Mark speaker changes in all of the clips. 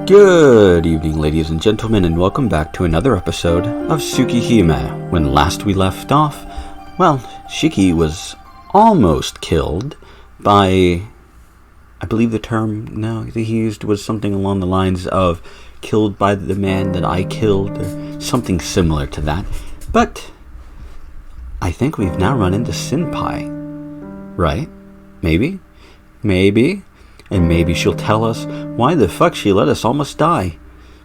Speaker 1: Good evening, ladies and gentlemen, and welcome back to another episode of Tsukihime. When last we left off, well, Shiki was almost killed by, I believe the term that he used was something along the lines of killed by the man that I killed, or something similar to that. But I think we've now run into Senpai, right? Maybe? And maybe she'll tell us why the fuck she let us almost die.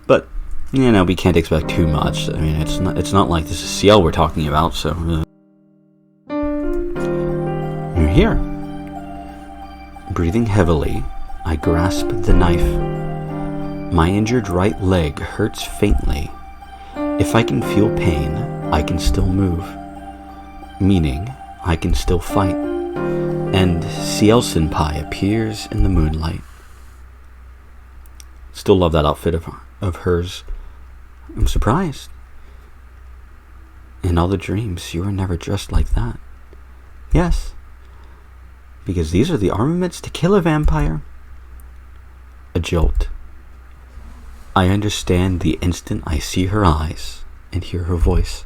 Speaker 1: But, we can't expect too much. I mean, it's not like this is CL we're talking about, so... You're here. Breathing heavily, I grasp the knife. My injured right leg hurts faintly. If I can feel pain, I can still move. Meaning, I can still fight. And CL Senpai appears in the moonlight. Still love that outfit of hers. I'm surprised. In all the dreams, you were never dressed like that. Yes, because these are the armaments to kill a vampire. A jolt. I understand the instant I see her eyes and hear her voice.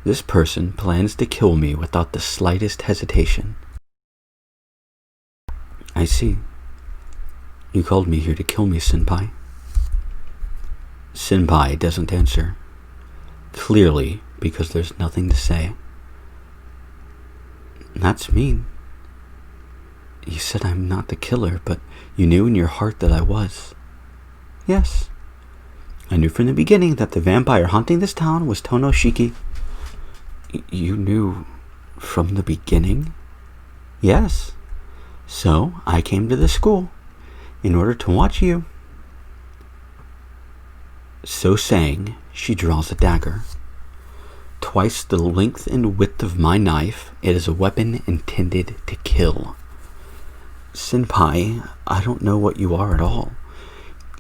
Speaker 1: This person plans to kill me without the slightest hesitation. I see. You called me here to kill me, Senpai. Senpai doesn't answer. Clearly, because there's nothing to say. That's mean. You said I'm not the killer, but you knew in your heart that I was. Yes. I knew from the beginning that the vampire haunting this town was Tono Shiki. You knew from the beginning? Yes. So, I came to the school in order to watch you. So saying, she draws a dagger. Twice the length and width of my knife, it is a weapon intended to kill. Senpai, I don't know what you are at all.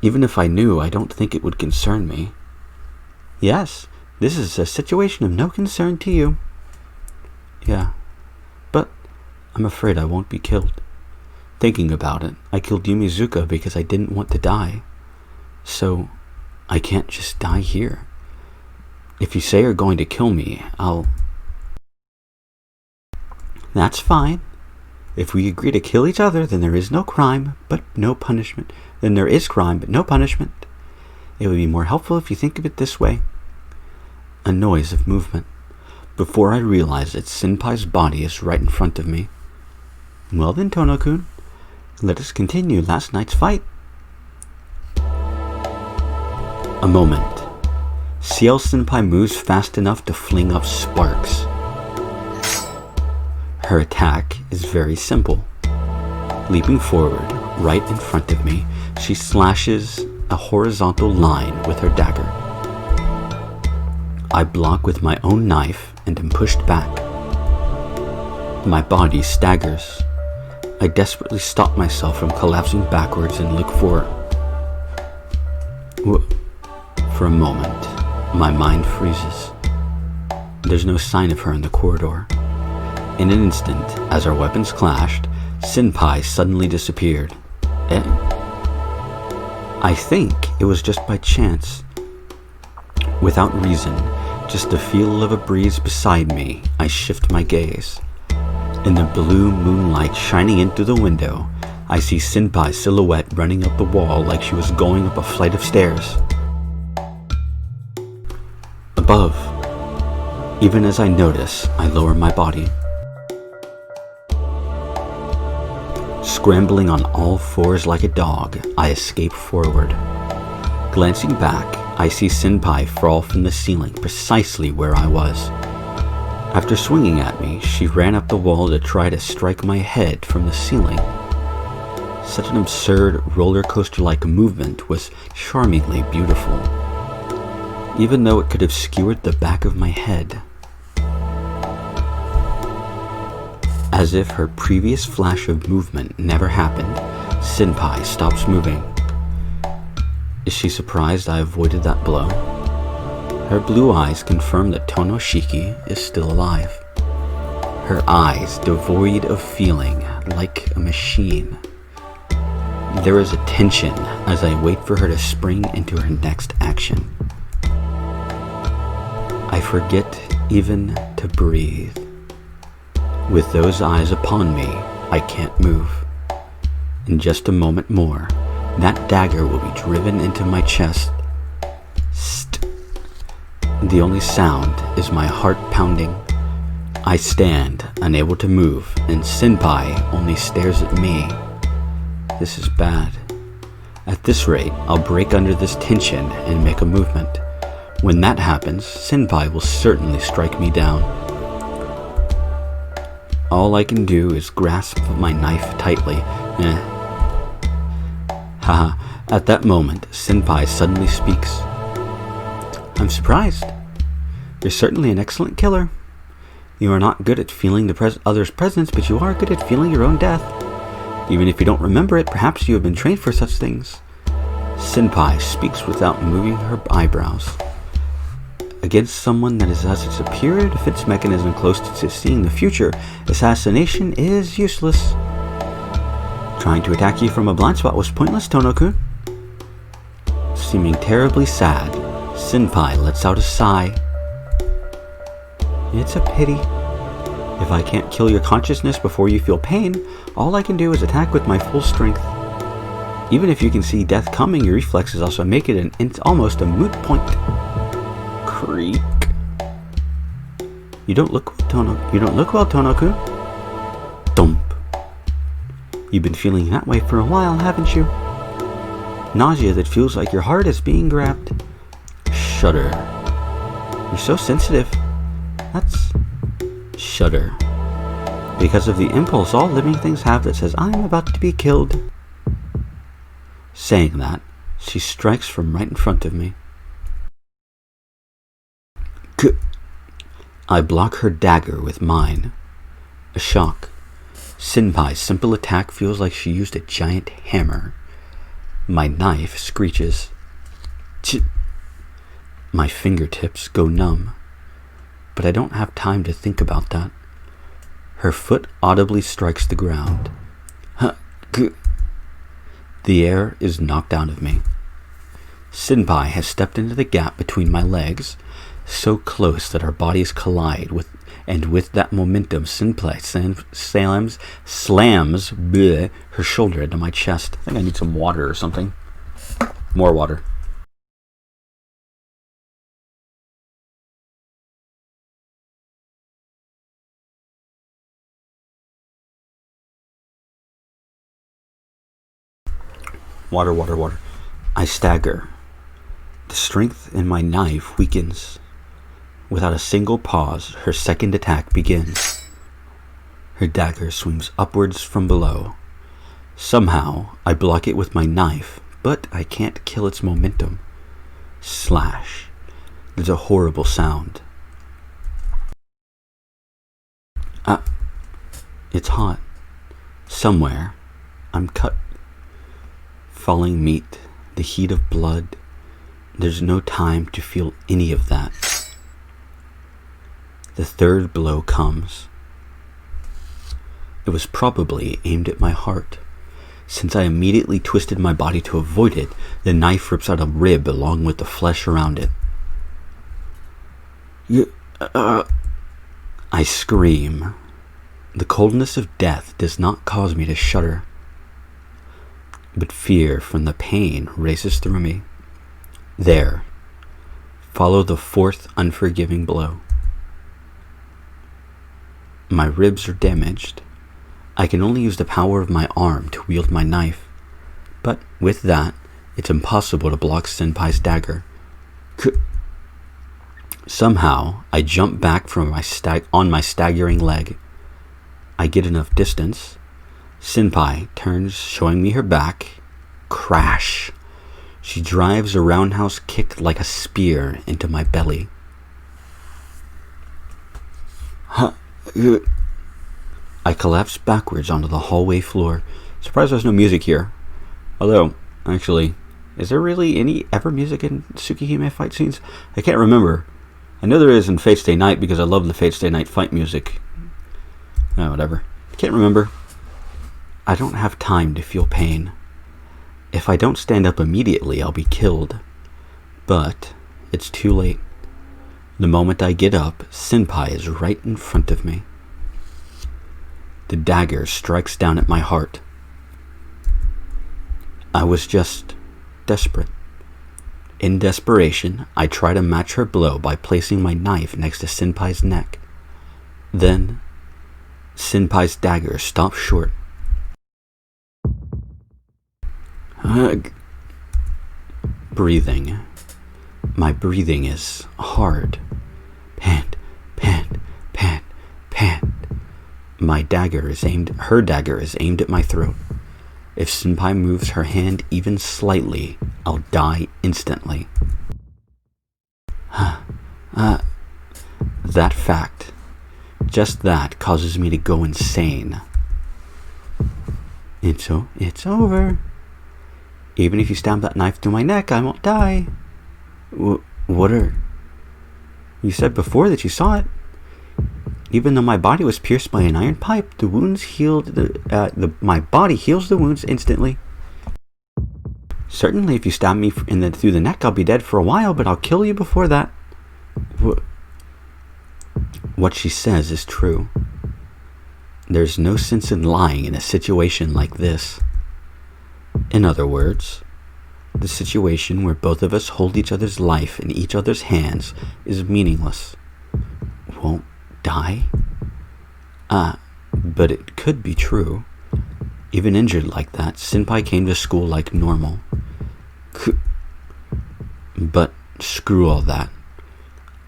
Speaker 1: Even if I knew, I don't think it would concern me. Yes, this is a situation of no concern to you. Yeah, but I'm afraid I won't be killed. Thinking about it, I killed Yumizuka because I didn't want to die. So, I can't just die here. If you say you're going to kill me, That's fine. If we agree to kill each other, then there is no crime, but no punishment. Then there is crime, but no punishment. It would be more helpful if you think of it this way. A noise of movement. Before I realize it, Senpai's body is right in front of me. Well then, Tono-kun. Let us continue last night's fight. A moment. CL Senpai moves fast enough to fling up sparks. Her attack is very simple. Leaping forward, right in front of me, she slashes a horizontal line with her dagger. I block with my own knife and am pushed back. My body staggers. I desperately stop myself from collapsing backwards and look for a moment, my mind freezes. There's no sign of her in the corridor. In an instant, as our weapons clashed, Senpai suddenly disappeared. I think it was just by chance. Without reason, just the feel of a breeze beside me, I shift my gaze. In the blue moonlight shining in through the window, I see Senpai's silhouette running up the wall like she was going up a flight of stairs. Above, even as I notice, I lower my body. Scrambling on all fours like a dog, I escape forward. Glancing back, I see Senpai fall from the ceiling precisely where I was. After swinging at me, she ran up the wall to try to strike my head from the ceiling. Such an absurd roller coaster-like movement was charmingly beautiful, even though it could have skewered the back of my head. As if her previous flash of movement never happened, Senpai stops moving. Is she surprised I avoided that blow? Her blue eyes confirm that Tono Shiki is still alive. Her eyes devoid of feeling, like a machine. There is a tension as I wait for her to spring into her next action. I forget even to breathe. With those eyes upon me, I can't move. In just a moment more, that dagger will be driven into my chest. The only sound is my heart pounding. I stand, unable to move, and Senpai only stares at me. This is bad. At this rate, I'll break under this tension and make a movement. When that happens, Senpai will certainly strike me down. All I can do is grasp my knife tightly. Haha, at that moment, Senpai suddenly speaks. I'm surprised. You're certainly an excellent killer. You are not good at feeling the other's presence, but you are good at feeling your own death. Even if you don't remember it, perhaps you have been trained for such things. Senpai speaks without moving her eyebrows. Against someone that has a superior defense mechanism close to seeing the future, assassination is useless. Trying to attack you from a blind spot was pointless, Tono-kun. Seeming terribly sad, Senpai lets out a sigh. It's a pity. If I can't kill your consciousness before you feel pain, all I can do is attack with my full strength. Even if you can see death coming, your reflexes also make it almost a moot point. Creak. You don't look well, Tono-kun. Thump. You've been feeling that way for a while, haven't you? Nausea that feels like your heart is being grabbed. Shudder. You're so sensitive. That's shudder. Because of the impulse all living things have that says, I'm about to be killed. Saying that, she strikes from right in front of me. I block her dagger with mine. A shock. Senpai's simple attack feels like she used a giant hammer. My knife screeches. My fingertips go numb. But I don't have time to think about that. Her foot audibly strikes the ground. The air is knocked out of me. Senpai has stepped into the gap between my legs, so close that our bodies collide with that momentum, Senpai slams her shoulder into my chest. I think I need some water or something. More water. Water. I stagger. The strength in my knife weakens. Without a single pause, her second attack begins. Her dagger swings upwards from below. Somehow, I block it with my knife, but I can't kill its momentum. Slash. There's a horrible sound. It's hot. Somewhere, I'm cut. Falling meat, the heat of blood. There's no time to feel any of that. The third blow comes. It was probably aimed at my heart. Since I immediately twisted my body to avoid it, the knife rips out a rib along with the flesh around it. I scream. The coldness of death does not cause me to shudder. But fear from the pain races through me. There. Follow the fourth unforgiving blow. My ribs are damaged. I can only use the power of my arm to wield my knife. But with that, it's impossible to block Senpai's dagger. Somehow, I jump back from on my staggering leg. I get enough distance. Senpai turns, showing me her back. Crash. She drives a roundhouse kick like a spear into my belly. I collapse backwards onto the hallway floor. Surprised there's no music here. Although, actually, is there really any ever music in Tsukihime fight scenes? I can't remember. I know there is in Fate Stay Night because I love the Fate Stay Night fight music. Whatever. Can't remember. I don't have time to feel pain. If I don't stand up immediately, I'll be killed. But it's too late. The moment I get up, Senpai is right in front of me. The dagger strikes down at my heart. I was just desperate. In desperation, I try to match her blow by placing my knife next to Senpai's neck. Then, Senpai's dagger stops short. Breathing. My breathing is hard. Pant, pant, pant, pant. Her dagger is aimed at my throat. If Senpai moves her hand even slightly, I'll die instantly. That fact, just that, causes me to go insane. It's over. Even if you stab that knife through my neck, I won't die. What are... You said before that you saw it. Even though my body was pierced by an iron pipe, the wounds healed. My body heals the wounds instantly. Certainly, if you stab me through the neck, I'll be dead for a while, but I'll kill you before that. What she says is true. There's no sense in lying in a situation like this. In other words, the situation where both of us hold each other's life in each other's hands is meaningless. Won't die? But it could be true. Even injured like that, Senpai came to school like normal. But screw all that.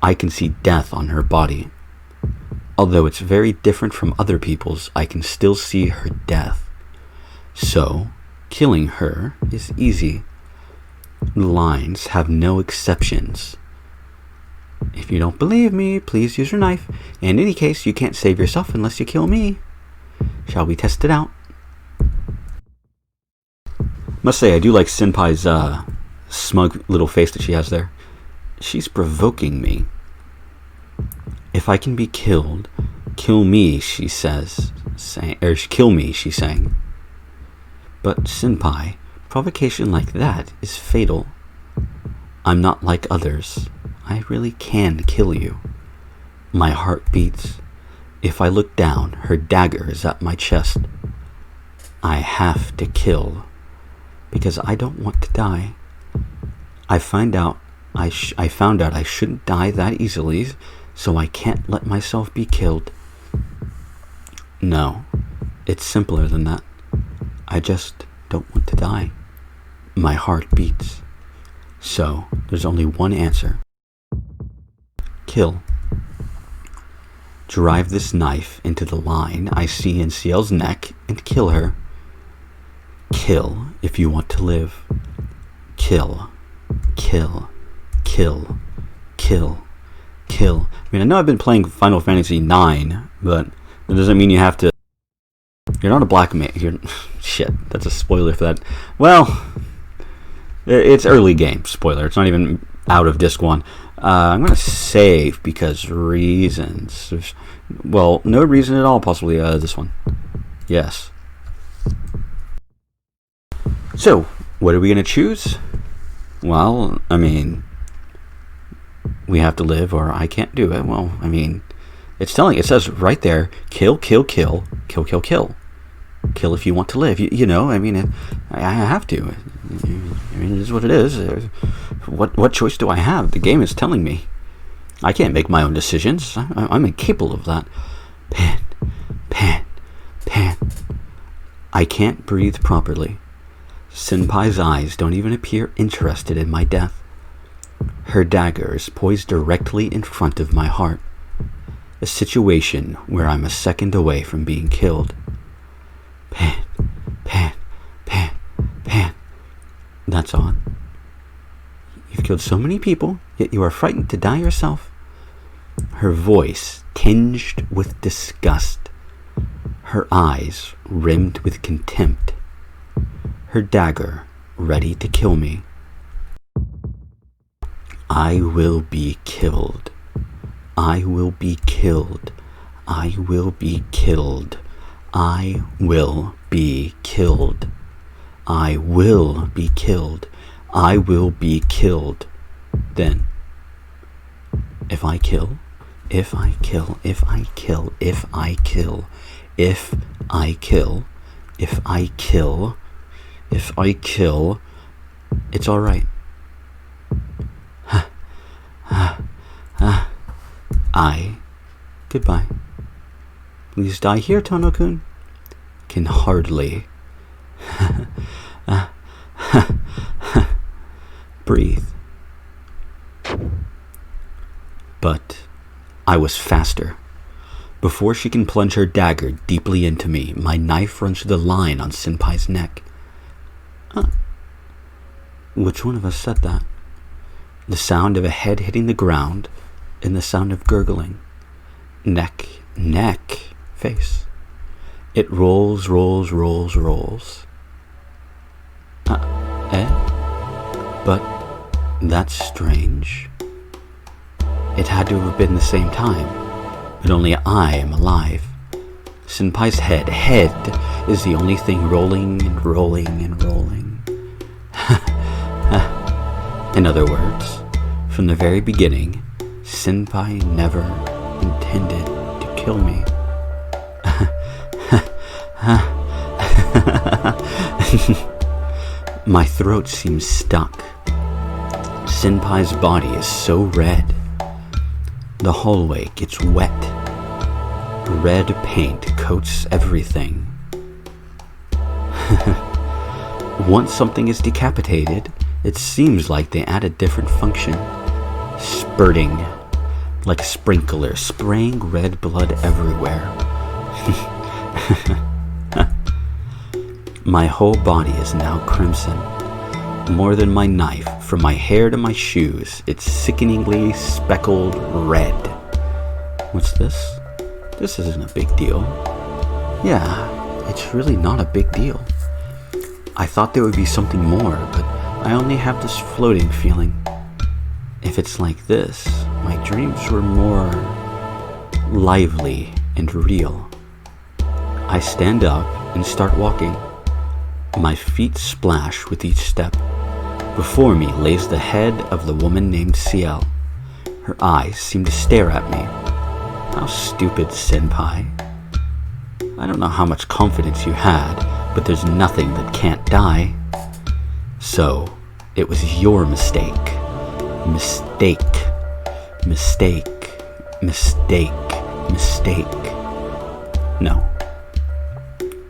Speaker 1: I can see death on her body. Although it's very different from other people's, I can still see her death. So, killing her is easy. The lines have no exceptions. If you don't believe me, please use your knife. In any case, you can't save yourself unless you kill me. Shall we test it out? Must say, I do like Senpai's smug little face that she has there. She's provoking me. If I can be killed, kill me, she says. Kill me, she's saying. But Senpai, provocation like that is fatal. I'm not like others. I really can kill you. My heart beats. If I look down, her dagger is at my chest. I have to kill. Because I don't want to die. I found out I shouldn't die that easily, so I can't let myself be killed. No, it's simpler than that. I just don't want to die. My heart beats. So, there's only one answer. Kill. Drive this knife into the line I see in Ciel's neck and kill her. Kill if you want to live. Kill. Kill. Kill. Kill. Kill. I mean, I know I've been playing Final Fantasy IX, but that doesn't mean you have to... You're not a black man. Shit, that's a spoiler for that. Well, it's early game. Spoiler. It's not even out of disc 1. I'm going to save because reasons. Well, no reason at all, possibly this one. Yes. So, what are we going to choose? Well, I mean, we have to live or I can't do it. Well, I mean, it says right there, kill, kill, kill, kill, kill, kill. Kill if you want to live. You know, I mean, I have to. I mean, it is what it is. What choice do I have? The game is telling me. I can't make my own decisions. I'm incapable of that. Pant, pant, pant. I can't breathe properly. Senpai's eyes don't even appear interested in my death. Her dagger is poised directly in front of my heart. A situation where I'm a second away from being killed. Pant, pant, pant, pant. That's on. You've killed so many people, yet you are frightened to die yourself. Her voice tinged with disgust. Her eyes rimmed with contempt. Her dagger ready to kill me. I will be killed. I will be killed. I will be killed. I will be killed. I will be killed. I will be killed. Then, if I kill, if I kill, if I kill, if I kill, if I kill, if I kill, if I kill, it's alright. Goodbye. Please die here, Tono-kun. Can hardly breathe. But I was faster. Before she can plunge her dagger deeply into me, my knife runs through the line on Senpai's neck. Which one of us said that? The sound of a head hitting the ground and the sound of gurgling. Neck, face. It rolls. But that's strange. It had to have been the same time, but only I am alive. Senpai's head is the only thing rolling. In other words, from the very beginning, Senpai never intended to kill me. My throat seems stuck. Senpai's body is so red. The hallway gets wet. Red paint coats everything. Once something is decapitated, it seems like they add a different function. Spurting, like a sprinkler, spraying red blood everywhere. My whole body is now crimson. More than my knife, from my hair to my shoes, it's sickeningly speckled red. What's this? This isn't a big deal. Yeah, it's really not a big deal. I thought there would be something more, but I only have this floating feeling. If it's like this, my dreams were more lively and real. I stand up and start walking. My feet splash with each step. Before me lays the head of the woman named Ciel. Her eyes seem to stare at me. How stupid, Senpai. I don't know how much confidence you had, but there's nothing that can't die. So, it was your mistake. Mistake. No.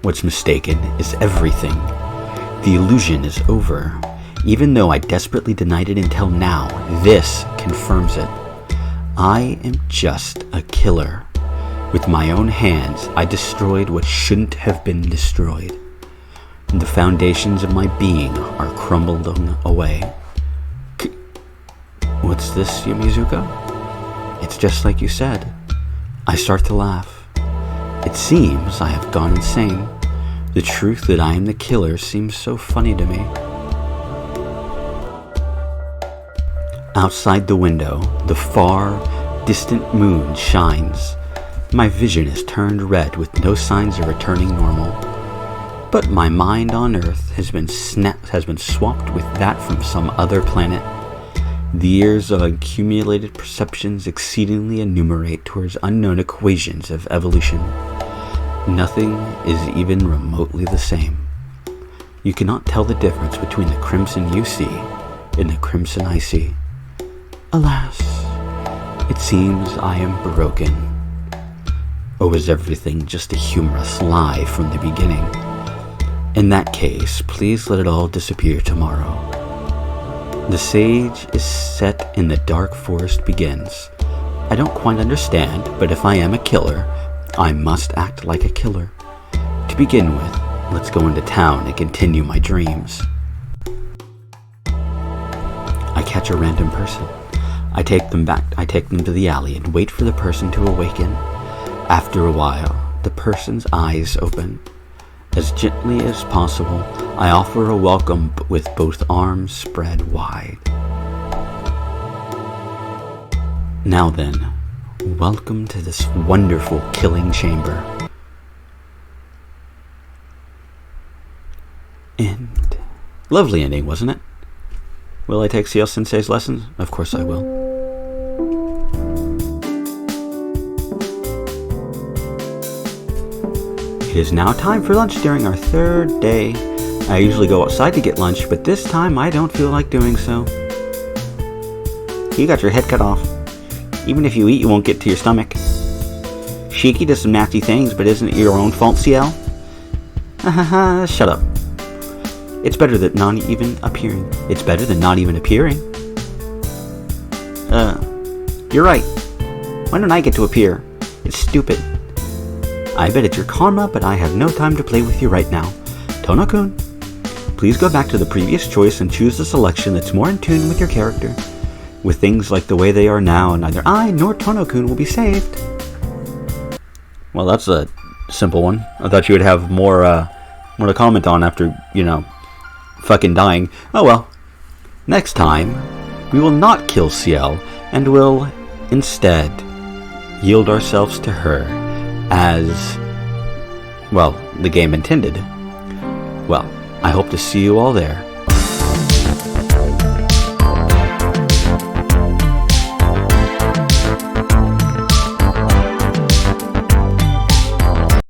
Speaker 1: What's mistaken is everything. The illusion is over. Even though I desperately denied it until now, this confirms it. I am just a killer. With my own hands, I destroyed what shouldn't have been destroyed. The foundations of my being are crumbling away. What's this, Yamizuka? It's just like you said. I start to laugh. It seems I have gone insane. The truth that I am the killer seems so funny to me. Outside the window, the far, distant moon shines. My vision is turned red with no signs of returning normal. But my mind on Earth has been swapped with that from some other planet. The years of accumulated perceptions exceedingly enumerate towards unknown equations of evolution. Nothing is even remotely the same. You cannot tell the difference between the crimson you see and the crimson I see. Alas, it seems I am broken. Or was everything just a humorous lie from the beginning? In that case, please let it all disappear tomorrow. The sage is set and the dark forest begins. I don't quite understand, but if I am a killer, I must act like a killer. To begin with, let's go into town and continue my dreams. I catch a random person. I take them to the alley and wait for the person to awaken. After a while, the person's eyes open. As gently as possible, I offer a welcome with both arms spread wide. Now then, welcome to this wonderful killing chamber. End. Lovely ending, wasn't it? Will I take CL Sensei's lessons? Of course I will. It is now time for lunch during our third day. I usually go outside to get lunch, but this time I don't feel like doing so. You got your head cut off. Even if you eat, you won't get to your stomach. Shiki does some nasty things, but isn't it your own fault, CL? Shut up. It's better than not even appearing. It's better than not even appearing. You're right. Why don't I get to appear? It's stupid. I bet it's your karma, but I have no time to play with you right now. Tono-kun, please go back to the previous choice and choose the selection that's more in tune with your character. With things like the way they are now, neither I nor Tono-kun will be saved. Well, that's a simple one. I thought you would have more to comment on after, fucking dying. Oh well. Next time, we will not kill CL, and will instead yield ourselves to her as, well, the game intended. Well, I hope to see you all there.